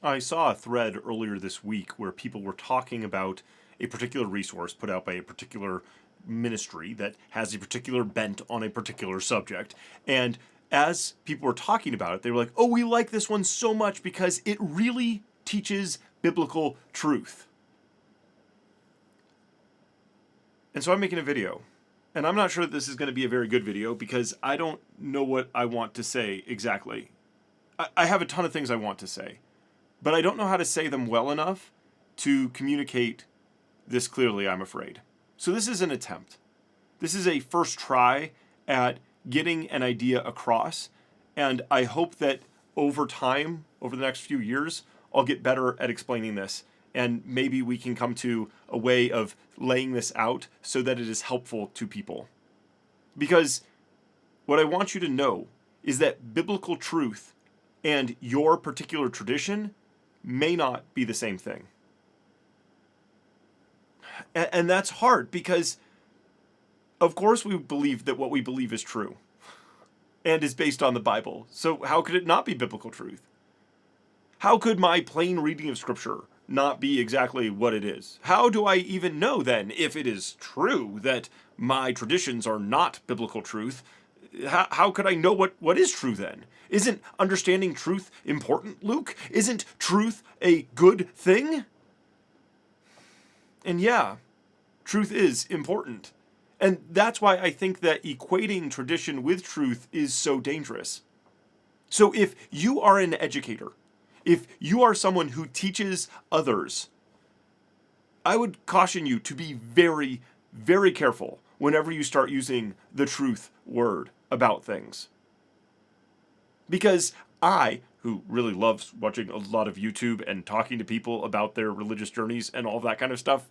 I saw a thread earlier this week where people were talking about a particular resource put out by a particular ministry that has a particular bent on a particular subject. And as people were talking about it, they were like, oh, we like this one so much because it really teaches biblical truth. And so I'm making a video. And I'm not sure that this is going to be a very good video because I don't know what I want to say exactly. I have a ton of things I want to say, but I don't know how to say them well enough to communicate this clearly, I'm afraid. So this is an attempt. This is a first try at getting an idea across, and I hope that over time, over the next few years, I'll get better at explaining this, and maybe we can come to a way of laying this out so that it is helpful to people. Because what I want you to know is that biblical truth and your particular tradition may not be the same thing. And that's hard because, of course, we believe that what we believe is true and is based on the Bible. So how could it not be biblical truth? How could my plain reading of Scripture not be exactly what it is? How do I even know then if it is true that my traditions are not biblical truth? How could I know what is true then? Isn't understanding truth important, Luke? Isn't truth a good thing? And yeah, truth is important. And that's why I think that equating tradition with truth is so dangerous. So if you are an educator, if you are someone who teaches others, I would caution you to be very, very careful whenever you start using the truth word about things. Because I, who really loves watching a lot of YouTube and talking to people about their religious journeys and all that kind of stuff,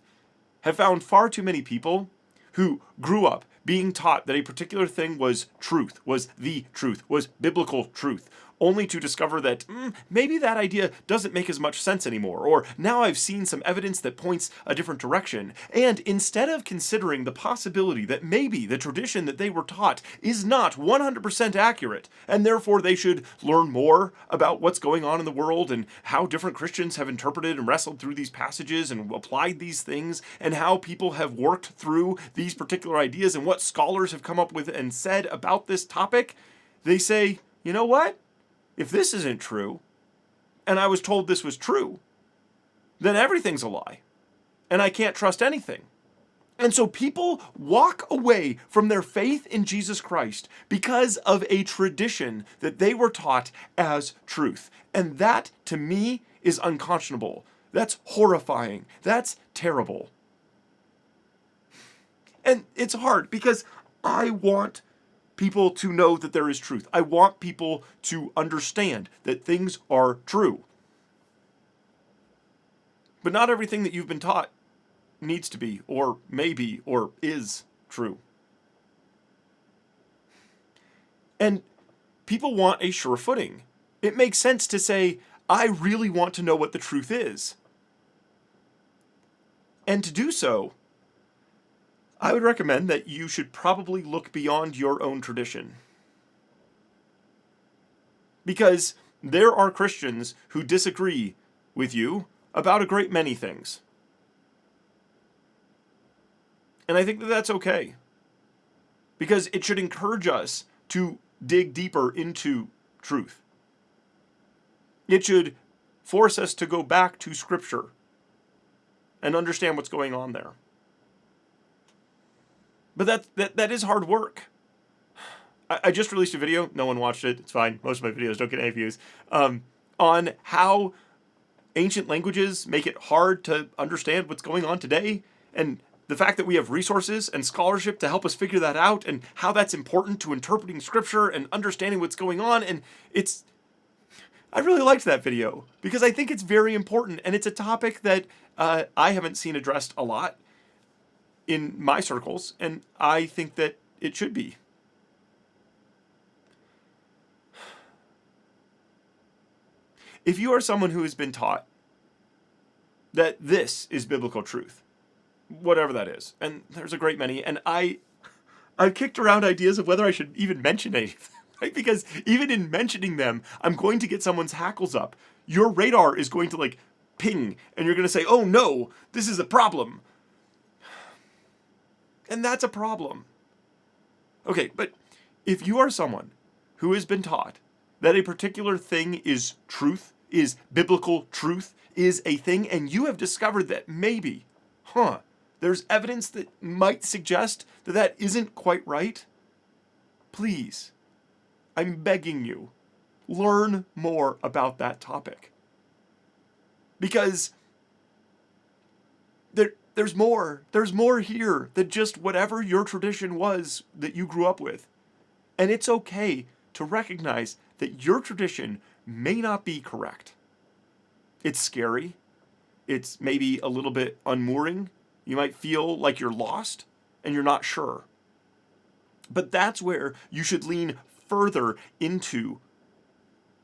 have found far too many people who grew up being taught that a particular thing was truth, was the truth, was biblical truth, only to discover that maybe that idea doesn't make as much sense anymore, or now I've seen some evidence that points a different direction. And instead of considering the possibility that maybe the tradition that they were taught is not 100% accurate, and therefore they should learn more about what's going on in the world and how different Christians have interpreted and wrestled through these passages and applied these things, and how people have worked through these particular ideas and what scholars have come up with and said about this topic, they say, you know what? If this isn't true, and I was told this was true, then everything's a lie, and I can't trust anything. And so people walk away from their faith in Jesus Christ because of a tradition that they were taught as truth. And that, to me, is unconscionable. That's horrifying. That's terrible. And it's hard because I want people to know that there is truth. I want people to understand that things are true. But not everything that you've been taught needs to be, or maybe, or is true. And people want a sure footing. It makes sense to say, I really want to know what the truth is. And to do so, I would recommend that you should probably look beyond your own tradition. Because there are Christians who disagree with you about a great many things. And I think that that's okay. Because it should encourage us to dig deeper into truth. It should force us to go back to Scripture and understand what's going on there. But that is hard work. I just released a video. No one watched it. It's fine. Most of my videos don't get any views. On how ancient languages make it hard to understand what's going on today. And the fact that we have resources and scholarship to help us figure that out. And how that's important to interpreting Scripture and understanding what's going on. And I really liked that video. Because I think it's very important. And it's a topic that I haven't seen addressed a lot in my circles, and I think that it should be. If you are someone who has been taught that this is biblical truth, whatever that is, and there's a great many, and I've kicked around ideas of whether I should even mention any of them. right? Because even in mentioning them, I'm going to get someone's hackles up. Your radar is going to like ping, and you're going to say, oh no, this is a problem. And that's a problem. Okay, but if you are someone who has been taught that a particular thing is truth, is biblical truth, is a thing, and you have discovered that maybe, there's evidence that might suggest that that isn't quite right, please, I'm begging you, learn more about that topic. Because there's more. There's more here than just whatever your tradition was that you grew up with. And it's okay to recognize that your tradition may not be correct. It's scary. It's maybe a little bit unmooring. You might feel like you're lost and you're not sure. But that's where you should lean further into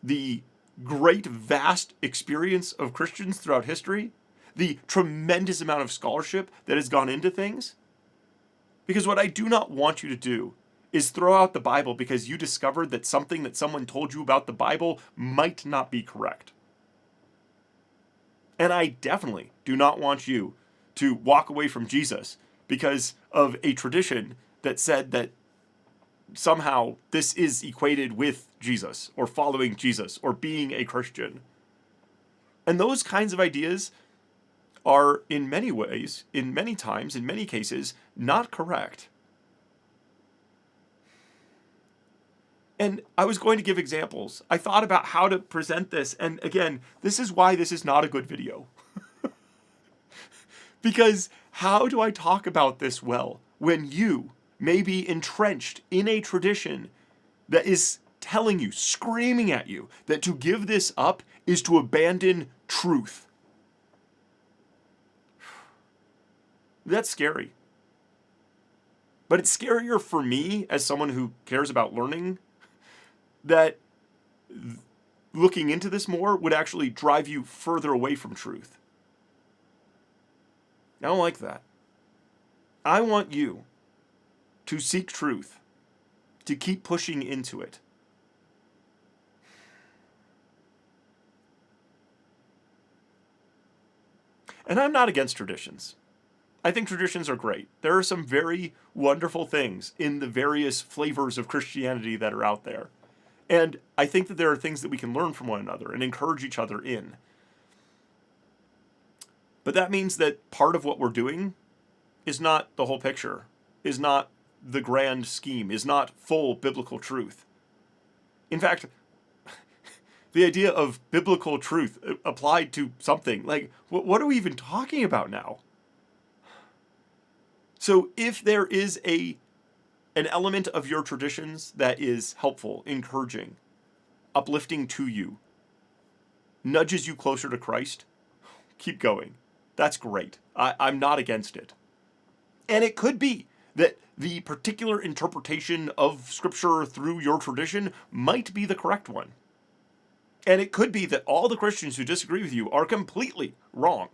the great, vast experience of Christians throughout history, the tremendous amount of scholarship that has gone into things. Because what I do not want you to do is throw out the Bible because you discovered that something that someone told you about the Bible might not be correct. And I definitely do not want you to walk away from Jesus because of a tradition that said that somehow this is equated with Jesus or following Jesus or being a Christian. And those kinds of ideas are in many ways, in many times, in many cases, not correct. And I was going to give examples. I thought about how to present this, and again, this is why this is not a good video. Because how do I talk about this well when you may be entrenched in a tradition that is telling you, screaming at you, that to give this up is to abandon truth? That's scary. But it's scarier for me as someone who cares about learning that looking into this more would actually drive you further away from truth. I don't like that. I want you to seek truth, to keep pushing into it. And I'm not against traditions. I think traditions are great. There are some very wonderful things in the various flavors of Christianity that are out there. And I think that there are things that we can learn from one another and encourage each other in. But that means that part of what we're doing is not the whole picture, is not the grand scheme, is not full biblical truth. In fact, the idea of biblical truth applied to something, like, what are we even talking about now? So if there is an element of your traditions that is helpful, encouraging, uplifting to you, nudges you closer to Christ, keep going. That's great. I'm not against it. And it could be that the particular interpretation of Scripture through your tradition might be the correct one. And it could be that all the Christians who disagree with you are completely wrong.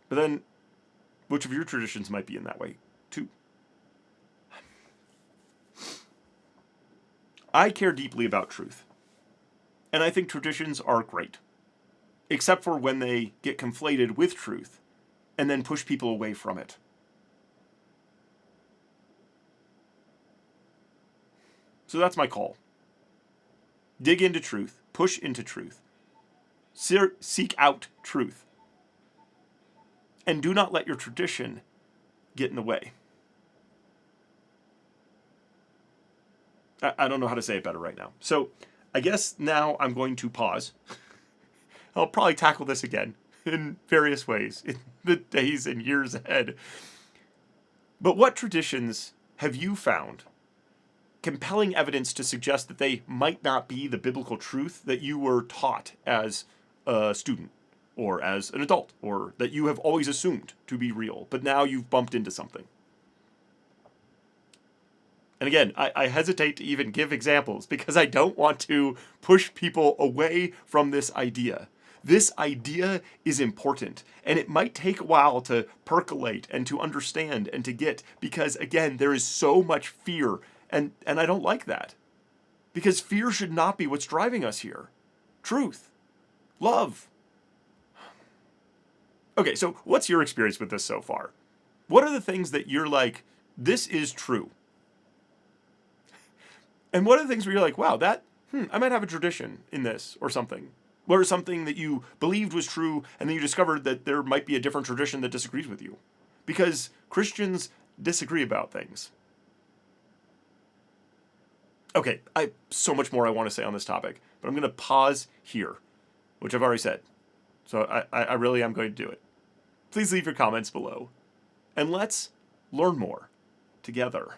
But then, which of your traditions might be in that way, too? I care deeply about truth. And I think traditions are great. Except for when they get conflated with truth and then push people away from it. So that's my call. Dig into truth. Push into truth. Seek out truth. And do not let your tradition get in the way. I don't know how to say it better right now. So I guess now I'm going to pause. I'll probably tackle this again in various ways in the days and years ahead. But what traditions have you found compelling evidence to suggest that they might not be the biblical truth that you were taught as a student? Or as an adult, or that you have always assumed to be real, but now you've bumped into something. And again, I hesitate to even give examples because I don't want to push people away from this idea This idea is important, and it might take a while to percolate and to understand and to get, because again, there is so much fear, and I don't like that. Because fear should not be what's driving us here. Truth. Love. Okay, so what's your experience with this so far? What are the things that you're like, this is true? And what are the things where you're like, wow, I might have a tradition in this or something? Or something that you believed was true, and then you discovered that there might be a different tradition that disagrees with you. Because Christians disagree about things. Okay, so much more I want to say on this topic, but I'm going to pause here, which I've already said. So I really am going to do it. Please leave your comments below, and let's learn more together.